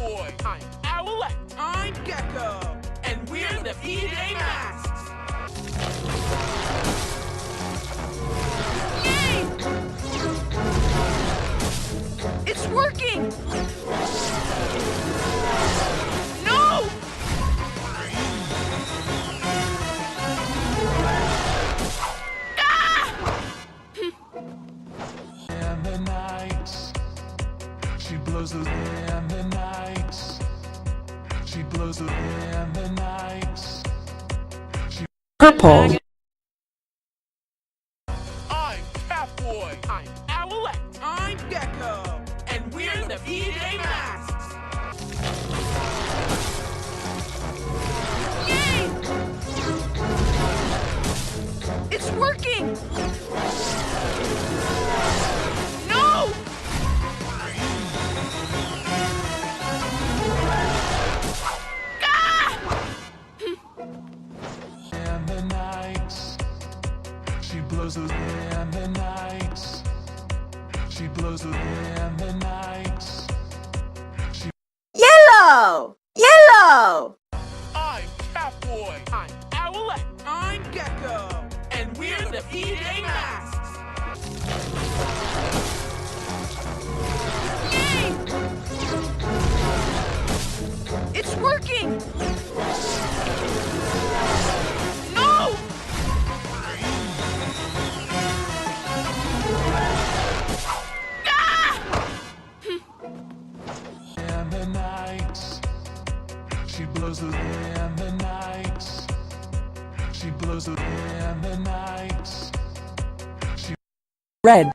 Catboy. I'm Owlette. I'm Gecko. And we're the PJ Masks. Yay! It's working! No! And the nights, she blows the and the nights, she blows the and the nights. Purple. I'm Catboy. I'm Owlette. I'm Gecko. And we're the PJ Masks. Yay! It's working! No! And the nights, she blows the and the nights, she blows the and the nights. Yellow. Yellow. I'm Catboy. I'm Owlette. I'm Gecko. And we're the PJ Masks. Yay! It's working! No! And the nights, she blows the and the nights, she blows the and the nights. Red.